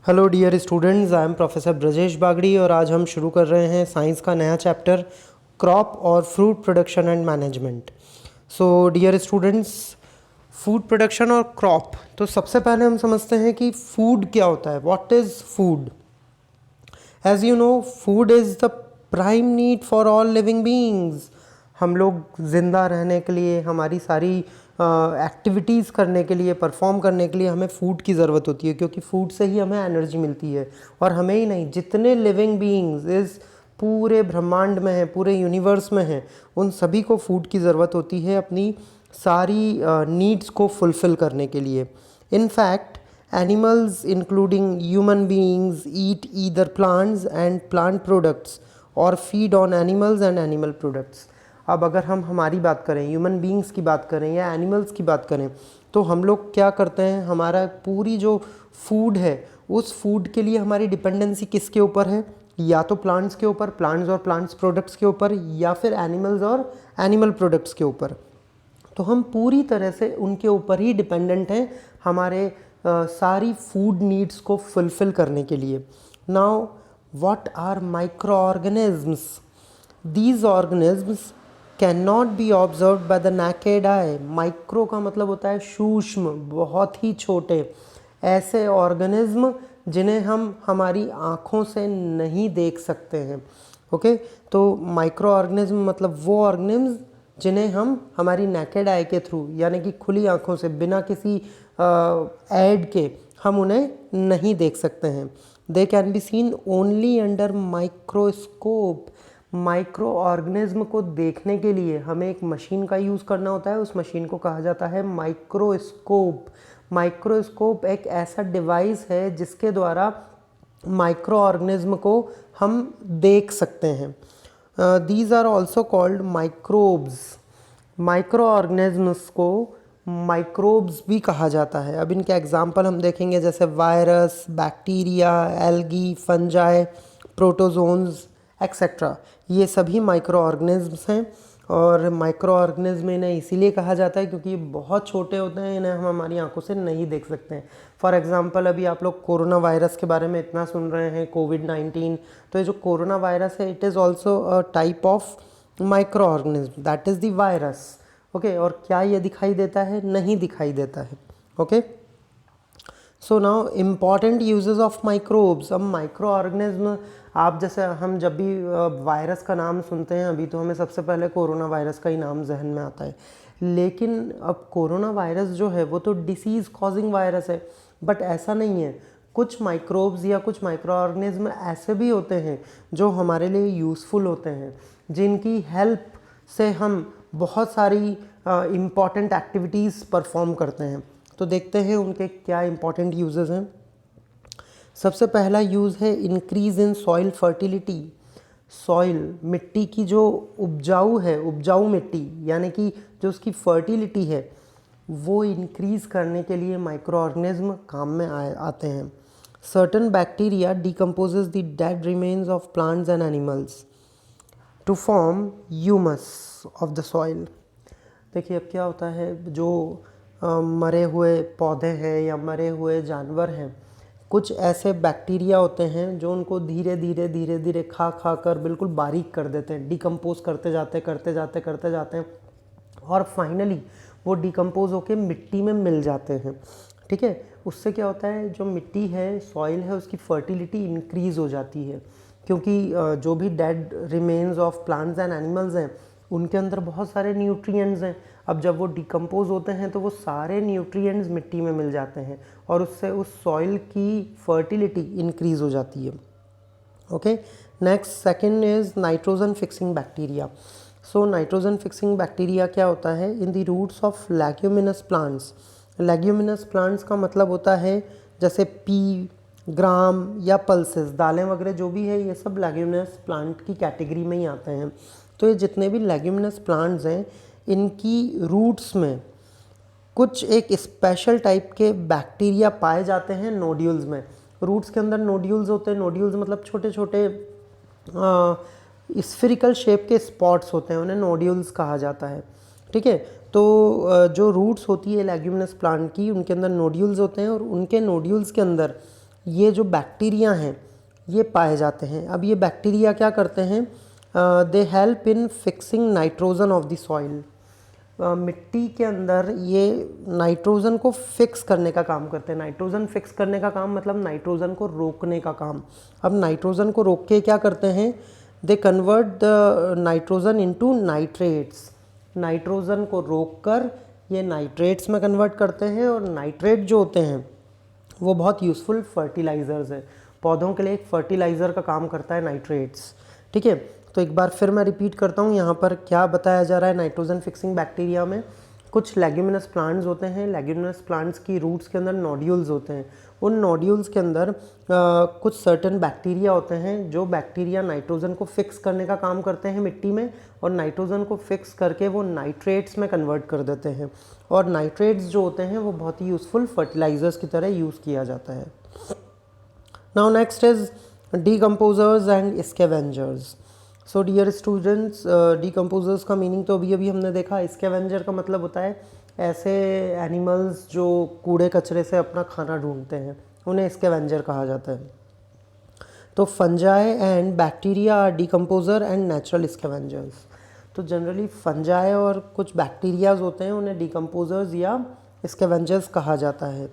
Hello dear students, I am professor Brajesh Bagdi और आज हम शुरू कर रहे हैं साइंस का नया चैप्टर क्रॉप और fruit production and management. So dear students, food production और क्रॉप, तो सबसे पहले हम समझते हैं कि फूड क्या होता है। What is food? As you know, food is the prime need for all living beings. हम लोग ज़िंदा रहने के लिए, हमारी सारी एक्टिविटीज़ करने के लिए, परफॉर्म करने के लिए हमें फूड की ज़रूरत होती है, क्योंकि फूड से ही हमें एनर्जी मिलती है। और हमें ही नहीं, जितने लिविंग बीइंग्स इस पूरे ब्रह्मांड में हैं, पूरे यूनिवर्स में हैं, उन सभी को फूड की ज़रूरत होती है अपनी सारी नीड्स को फुलफ़िल करने के लिए। In fact, animals including human beings eat either plants and plant products or feed on animals and animal products। अब अगर हम हमारी बात करें, ह्यूमन बींग्स की बात करें या एनिमल्स की बात करें, तो हम लोग क्या करते हैं, हमारा पूरी जो फूड है उस फूड के लिए हमारी डिपेंडेंसी किसके ऊपर है? या तो प्लांट्स के ऊपर, प्लांट्स और प्लांट्स प्रोडक्ट्स के ऊपर, या फिर एनिमल्स और एनिमल प्रोडक्ट्स के ऊपर। तो हम पूरी तरह से उनके ऊपर ही डिपेंडेंट हैं हमारे सारी फूड नीड्स को फुलफ़िल करने के लिए। Now what are microorganisms? These organisms can not be observe by the naked eye. Micro का मतलब होता है सूक्ष्म, बहुत ही छोटे, ऐसे ऑर्गेनिज्म जिन्हें हम हमारी आँखों से नहीं देख सकते हैं। ओके, तो माइक्रो ऑर्गेनिज्म मतलब वो ऑर्गेनिज्म जिन्हें हम हमारी नेकेड आई के थ्रू, यानी कि खुली आँखों से, बिना किसी ऐड के हम उन्हें नहीं देख सकते हैं। They can be seen only under microscope. Micro organism को देखने के लिए हमें एक मशीन का यूज़ करना होता है, उस मशीन को कहा जाता है माइक्रोस्कोप। माइक्रोस्कोप एक ऐसा डिवाइस है जिसके द्वारा माइक्रो ऑर्गेनिज्म को हम देख सकते हैं। These are also called microbes. Microorganisms को माइक्रोब्स भी कहा जाता है। अब इनके एग्जाम्पल हम देखेंगे, जैसे virus, bacteria, algae, fungi, protozoans etcetera. ये सभी माइक्रो ऑर्गेनिज्म्स हैं। और माइक्रो ऑर्गेनिज्म इन्हें इसीलिए कहा जाता है क्योंकि ये बहुत छोटे होते हैं, इन्हें हम हमारी आंखों से नहीं देख सकते हैं। फॉर एग्जांपल, अभी आप लोग कोरोना वायरस के बारे में इतना सुन रहे हैं, कोविड-19, तो ये जो कोरोना वायरस है, it is also a type of micro organism, that is the virus. Okay, और क्या ये दिखाई देता है? नहीं दिखाई देता है। Okay, so now important uses of microbes. अब माइक्रो ऑर्गेनिज्म, आप जैसे हम जब भी वायरस का नाम सुनते हैं, अभी तो हमें सबसे पहले कोरोना वायरस का ही नाम जहन में आता है, लेकिन अब कोरोना वायरस जो है वो तो डिसीज़ कॉजिंग वायरस है। बट ऐसा नहीं है, कुछ माइक्रोब्स या कुछ माइक्रो ऑर्गेनिज्म ऐसे भी होते हैं जो हमारे लिए यूज़फुल होते हैं, जिनकी हेल्प से हम बहुत सारी इम्पॉर्टेंट एक्टिविटीज़ परफॉर्म करते हैं। तो देखते हैं उनके क्या इम्पॉर्टेंट यूजेस हैं। सबसे पहला यूज़ है increase in soil fertility. Soil, मिट्टी की जो उपजाऊ है, उपजाऊ मिट्टी, यानी कि जो उसकी फर्टिलिटी है, वो इंक्रीज़ करने के लिए माइक्रो ऑर्गेनिज्म काम में आते हैं। Certain bacteria decomposes the dead remains of plants and animals to form humus of the soil. देखिए, अब क्या होता है, जो मरे हुए पौधे हैं या मरे हुए जानवर हैं, कुछ ऐसे बैक्टीरिया होते हैं जो उनको धीरे धीरे धीरे धीरे खा खा कर बिल्कुल बारीक कर देते हैं, डिकम्पोज करते जाते हैं और फाइनली वो डिकम्पोज होके मिट्टी में मिल जाते हैं। ठीक है, उससे क्या होता है, जो मिट्टी है, सॉइल है, उसकी फर्टिलिटी इंक्रीज़ हो जाती है, क्योंकि जो भी dead remains of plants and animals हैं उनके अंदर बहुत सारे न्यूट्रिएंट्स हैं। अब जब वो डिकम्पोज होते हैं तो वो सारे न्यूट्रिएंट्स मिट्टी में मिल जाते हैं और उससे उस सॉइल की फर्टिलिटी इंक्रीज़ हो जाती है। Okay, next, second is nitrogen fixing bacteria. So nitrogen fixing bacteria क्या होता है? In the roots of leguminous plants. Leguminous plants का मतलब होता है जैसे पी, ग्राम या पल्सेस, दालें वगैरह जो भी है, ये सब लेग्यूमिनस प्लांट की कैटेगरी में ही आते हैं। तो ये जितने भी लेग्यूमिनस प्लांट्स हैं, इनकी रूट्स में कुछ एक स्पेशल टाइप के बैक्टीरिया पाए जाते हैं नोड्यूल्स में। रूट्स के अंदर नोड्यूल्स होते हैं। नोड्यूल्स मतलब छोटे छोटे स्फेरिकल शेप के स्पॉट्स होते हैं, उन्हें नोड्यूल्स कहा जाता है। ठीक है, तो जो रूट्स होती है लेग्यूमिनस प्लांट की, उनके अंदर नोड्यूल्स होते हैं और उनके नोड्यूल्स के अंदर ये जो बैक्टीरिया हैं ये पाए जाते हैं। अब ये बैक्टीरिया क्या करते हैं, दे help in fixing nitrogen of the soil. मिट्टी के अंदर ये नाइट्रोजन को फिक्स करने का काम करते हैं। नाइट्रोजन फिक्स करने का काम मतलब नाइट्रोजन को रोकने का काम। अब नाइट्रोजन को रोक के क्या करते हैं, they convert the nitrogen into nitrates. Nitrogen को रोक कर ये नाइट्रेट्स में कन्वर्ट करते हैं, और नाइट्रेट जो होते हैं वो बहुत यूज़फुल फर्टिलाइज़र्स है। पौधों के लिए एक फर्टिलाइज़र का काम करता है नाइट्रेट्स। ठीक है, तो एक बार फिर मैं रिपीट करता हूँ, यहाँ पर क्या बताया जा रहा है नाइट्रोजन फिक्सिंग बैक्टीरिया में। कुछ लेग्यूमिनस प्लांट्स होते हैं, लेग्यूमिनस प्लांट्स की रूट्स के अंदर नोड्यूल्स होते हैं। उन नोड्यूल्स के अंदर कुछ सर्टेन बैक्टीरिया होते हैं, जो बैक्टीरिया नाइट्रोजन को फिक्स करने का काम करते हैं मिट्टी में, और नाइट्रोजन को फिक्स करके वो नाइट्रेट्स में कन्वर्ट कर देते हैं। और नाइट्रेट्स जो होते हैं वो बहुत ही यूज़फुल फर्टिलाइज़र्स की तरह यूज़ किया जाता है। Now next is decomposers and scavengers. So dear students, decomposers का मीनिंग तो अभी हमने देखा। स्कैवेंजर का मतलब होता है ऐसे एनिमल्स जो कूड़े कचरे से अपना खाना ढूंढते हैं, उन्हें स्कैवेंजर कहा जाता है। तो fungi and bacteria are decomposer and natural scavengers. तो जनरली फंजाई और कुछ बैक्टीरियाज होते हैं, उन्हें डीकम्पोजर्स या स्कैवेंजर्स कहा जाता है।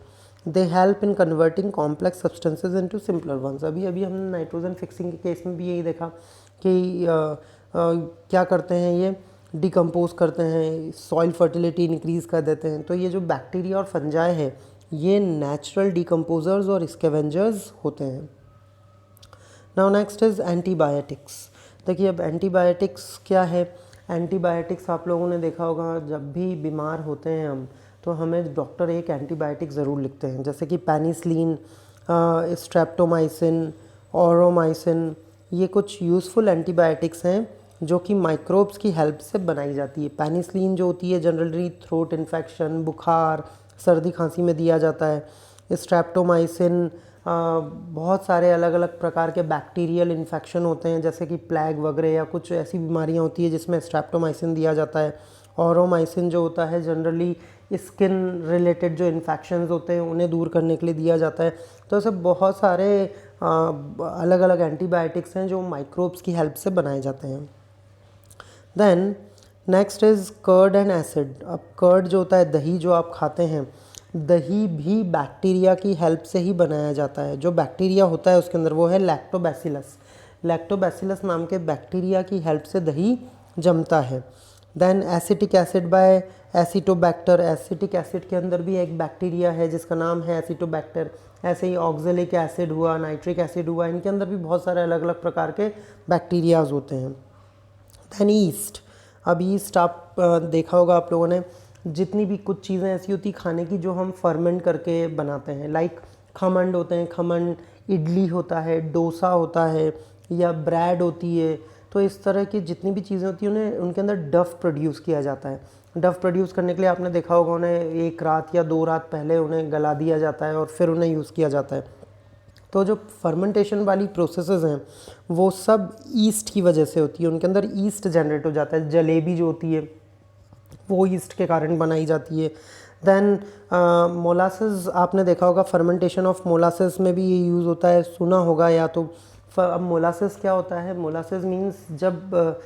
They help in converting complex substances into simpler ones. अभी हमने नाइट्रोजन फिक्सिंग के केस में भी यही देखा कि क्या करते हैं, ये डिकम्पोज करते हैं, सॉइल फर्टिलिटी इंक्रीज़ कर देते हैं। तो ये जो बैक्टीरिया और फंजाई है ये नेचुरल डिकम्पोजर्स और स्कैवेंजर्स होते हैं। Now next is antibiotics. देखिए अब एंटीबायोटिक्स क्या है। एंटीबायोटिक्स आप लोगों ने देखा होगा, जब भी बीमार होते हैं हम तो हमें डॉक्टर एक एंटीबायोटिक ज़रूर लिखते हैं, जैसे कि पेनिसिलिन, स्ट्रेप्टोमाइसिन, ओरोमाइसिन। ये कुछ यूज़फुल एंटीबायोटिक्स हैं जो कि माइक्रोब्स की हेल्प से बनाई जाती है। पेनिसिलिन जो होती है जनरली थ्रोट इन्फेक्शन, बुखार, सर्दी खांसी में दिया जाता है। स्ट्रेप्टोमाइसिन बहुत सारे अलग अलग प्रकार के बैक्टीरियल इन्फेक्शन होते हैं, जैसे कि प्लेग वगैरह या कुछ ऐसी बीमारियां होती है जिसमें स्ट्रेप्टोमाइसिन दिया जाता है। ओरोमाइसिन जो होता है जनरली स्किन रिलेटेड जो इन्फेक्शंस होते हैं उन्हें दूर करने के लिए दिया जाता है। तो ऐसे बहुत सारे अलग अलग एंटीबायोटिक्स हैं जो माइक्रोब्स की हेल्प से बनाए जाते हैं। Then next is curd and acid. अब कर्ड जो होता है, दही जो आप खाते हैं, दही भी बैक्टीरिया की हेल्प से ही बनाया जाता है। जो बैक्टीरिया होता है उसके अंदर वो है लैक्टोबैसिलस। लैक्टोबैसिलस नाम के बैक्टीरिया की हेल्प से दही जमता है। Then acetic acid by acetobacter. Acetic acid के अंदर भी एक बैक्टीरिया है जिसका नाम है एसिटोबैक्टर। ऐसे ही ऑक्जेलिक एसिड हुआ, नाइट्रिक एसिड हुआ, इनके अंदर भी बहुत सारे अलग अलग प्रकार के बैक्टीरियाज होते हैं। Then east. अब ईस्ट आप देखा होगा आप लोगों ने, जितनी भी कुछ चीज़ें ऐसी होती खाने की जो हम फर्मेंट करके बनाते हैं, लाइक खमंड होते हैं, खमंड, इडली होता है, डोसा होता है, या ब्रेड होती है। तो इस तरह की जितनी भी चीज़ें होती हैं उन्हें उनके अंदर डफ प्रोड्यूस किया जाता है। डफ प्रोड्यूस करने के लिए आपने देखा होगा उन्हें 1 रात या 2 रात पहले उन्हें गला दिया जाता है और फिर उन्हें यूज़ किया जाता है। तो जो फर्मेंटेशन वाली प्रोसेसेस हैं वो सब ईस्ट की वजह से होती है। उनके अंदर ईस्ट जनरेट हो जाता है। जलेबी जो होती है वो ईस्ट के कारण बनाई जाती है। देन मोलासेस आपने देखा होगा, फर्मेंटेशन ऑफ मोलासेस में भी ये यूज़ होता है, सुना होगा या तो। अब मोलासेस क्या होता है, मोलासेस मीन्स जब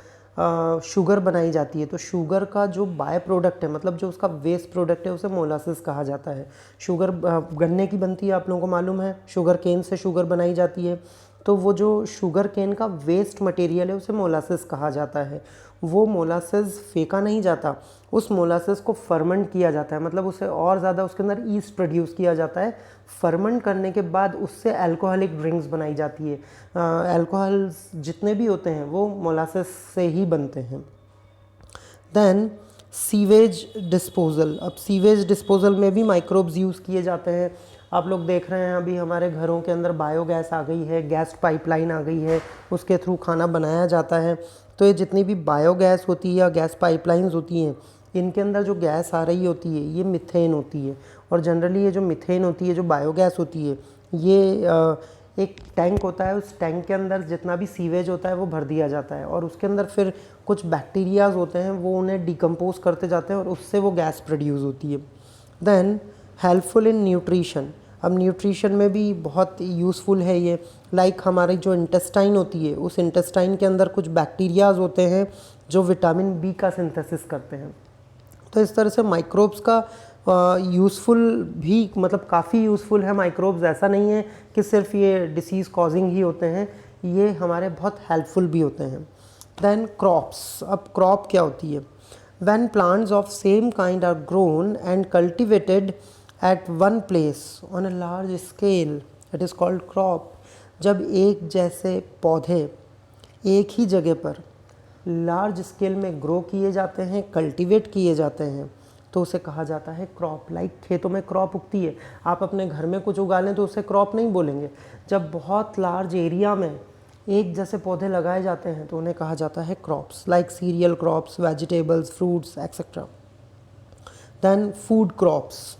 शुगर बनाई जाती है तो शुगर का जो बाय प्रोडक्ट है, मतलब जो उसका वेस्ट प्रोडक्ट है, उसे मोलासेस कहा जाता है। शुगर गन्ने की बनती है, आप लोगों को मालूम है, शुगर केन से शुगर बनाई जाती है। तो वो जो शुगर केन का वेस्ट मटेरियल है उसे मोलासेस कहा जाता है। वो मोलासेस फेंका नहीं जाता, उस मोलासेस को फर्मेंट किया जाता है, मतलब उसे और ज़्यादा उसके अंदर ईस्ट प्रोड्यूस किया जाता है। फर्मेंट करने के बाद उससे अल्कोहलिक ड्रिंक्स बनाई जाती है। अल्कोहल्स जितने भी होते हैं वो मोलासेस से ही बनते हैं। Then sewage disposal. अब सीवेज डिस्पोजल में भी माइक्रोब्स यूज़ किए जाते हैं। आप लोग देख रहे हैं अभी हमारे घरों के अंदर बायोगैस आ गई है, गैस पाइपलाइन आ गई है, उसके थ्रू खाना बनाया जाता है। तो ये जितनी भी बायोगैस होती है या गैस पाइपलाइंस होती हैं, इनके अंदर जो गैस आ रही होती है ये मीथेन होती है। और जनरली ये जो मीथेन होती है, जो बायोगैस होती है, ये एक टैंक होता है, उस टैंक के अंदर जितना भी सीवेज होता है वो भर दिया जाता है, और उसके अंदर फिर कुछ बैक्टीरियाज होते हैं, वो उन्हें डिकम्पोज करते जाते हैं और उससे वो गैस प्रोड्यूस होती है। Then helpful in nutrition. अब न्यूट्रिशन में भी बहुत यूज़फुल है ये। लाइक हमारी जो इंटेस्टाइन होती है, उस इंटेस्टाइन के अंदर कुछ बैक्टीरियाज होते हैं जो विटामिन बी का सिंथेसिस करते हैं। तो इस तरह से माइक्रोब्स का यूज़फुल भी, मतलब काफ़ी यूज़फुल है माइक्रोब्स। ऐसा नहीं है कि सिर्फ ये डिसीज़ कॉजिंग ही होते हैं, ये हमारे बहुत हेल्पफुल भी होते हैं। Then crops. अब क्रॉप क्या होती है? When plants of same kind are grown and cultivated at one place on a large scale, it is called crop. जब एक जैसे पौधे एक ही जगह पर लार्ज स्केल में ग्रो किए जाते हैं, कल्टीवेट किए जाते हैं, तो उसे कहा जाता है क्रॉप। लाइक खेतों में क्रॉप उगती है, आप अपने घर में कुछ उगा लें तो उसे क्रॉप नहीं बोलेंगे। जब बहुत लार्ज एरिया में एक जैसे पौधे लगाए जाते हैं तो उन्हें कहा जाता है crops, like cereal crops, vegetables, fruits etcetera. Then food crops.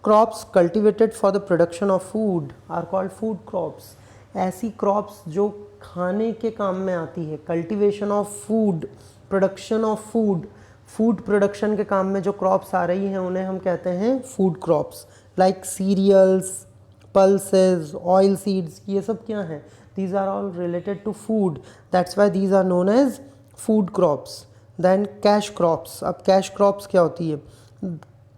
Crops cultivated for the production of food are called food crops. ऐसी क्रॉप्स जो खाने के काम में आती है, cultivation of food, production of food, food production के काम में जो क्रॉप्स आ रही हैं उन्हें हम कहते हैं food crops. Like cereals, pulses, oil seeds, ये सब क्या हैं? These are all related to food, that's why these are known as food crops. Then cash crops. अब कैश क्रॉप्स क्या होती है?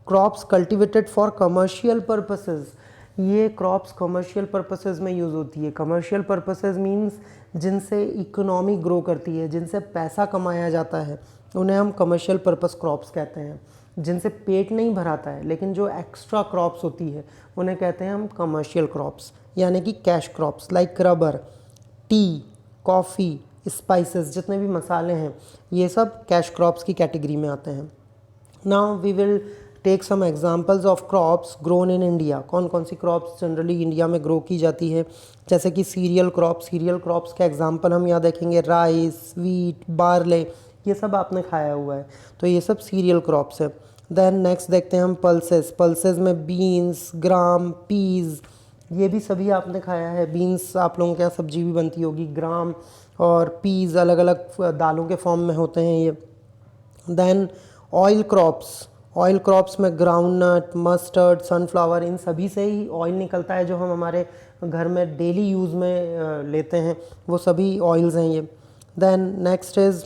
Crops cultivated for commercial purposes. ये crops commercial purposes में यूज़ होती है। कमर्शियल पर्पसेस मीन्स जिनसे economy grow करती है, जिनसे पैसा कमाया जाता है, उन्हें हम कमर्शियल पर्पस क्रॉप्स कहते हैं। जिनसे पेट नहीं भराता है लेकिन जो एक्स्ट्रा क्रॉप्स होती है उन्हें कहते हैं हम कमर्शियल क्रॉप्स, यानी कि cash crops. Like rubber, T, coffee, spices, जितने भी मसाले हैं, ये सब कैश क्रॉप्स की कैटेगरी में आते हैं। Now we will take some examples of crops grown in India. कौन कौन सी क्रॉप्स जनरली इंडिया में ग्रो की जाती है? जैसे कि सीरियल क्रॉप्स। सीरियल क्रॉप्स के एग्जांपल हम यहाँ देखेंगे राइस, व्हीट, बार्ले, ये सब आपने खाया हुआ है, तो ये सब सीरियल क्रॉप्स है। देन नेक्स्ट देखते हैं हम पल्सेस। पल्सेस में बीन्स, ग्राम, पीज़, ये भी सभी आपने खाया है। बीन्स आप लोगों के यहाँ सब्जी भी बनती होगी, ग्राम और पीज़ अलग अलग दालों के फॉर्म में होते हैं ये। Then oil crops. Oil crops में ग्राउंडनट, मस्टर्ड, सनफ्लावर, इन सभी से ही ऑयल निकलता है जो हम हमारे घर में डेली यूज़ में लेते हैं, वो सभी ऑयल्स हैं ये। Then next is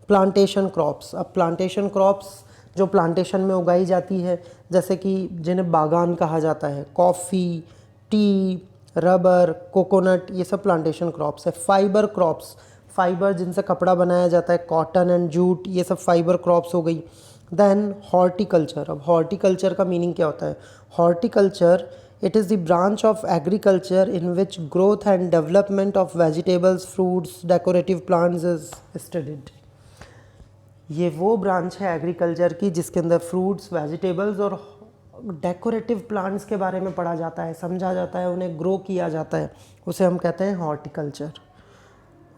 plantation crops. अब प्लांटेशन क्रॉप्स जो प्लांटेशन में उगाई जाती है, जैसे कि जिन्हें बागान कहा जाता है, कॉफ़ी, टी, रबर, कोकोनट, ये सब प्लांटेशन क्रॉप्स है। फाइबर क्रॉप्स, फाइबर जिनसे कपड़ा बनाया जाता है, कॉटन एंड जूट, ये सब फाइबर क्रॉप्स हो गई। Then horticulture. अब हॉर्टिकल्चर का मीनिंग क्या होता है? Horticulture, it is the branch of agriculture in which growth and development of vegetables, fruits, decorative plants is studied. ये वो ब्रांच है एग्रीकल्चर की जिसके अंदर फ्रूट्स, वेजिटेबल्स और डेकोरेटिव प्लांट्स के बारे में पढ़ा जाता है, समझा जाता है, उन्हें ग्रो किया जाता है, उसे हम कहते हैं horticulture.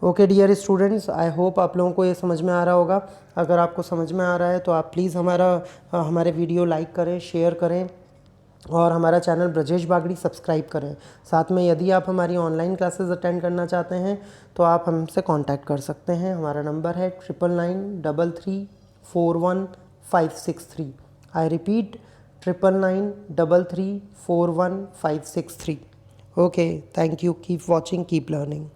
Okay dear students, I hope आप लोगों को ये समझ में आ रहा होगा। अगर आपको समझ में आ रहा है तो आप प्लीज़ हमारे वीडियो लाइक करें, शेयर करें और हमारा चैनल ब्रजेश बागड़ी सब्सक्राइब करें। साथ में यदि आप हमारी ऑनलाइन क्लासेस अटेंड करना चाहते हैं तो आप हमसे कांटेक्ट कर सकते हैं। हमारा नंबर है 9993341563। I repeat 9993341563। Okay, thank you, keep watching, keep learning.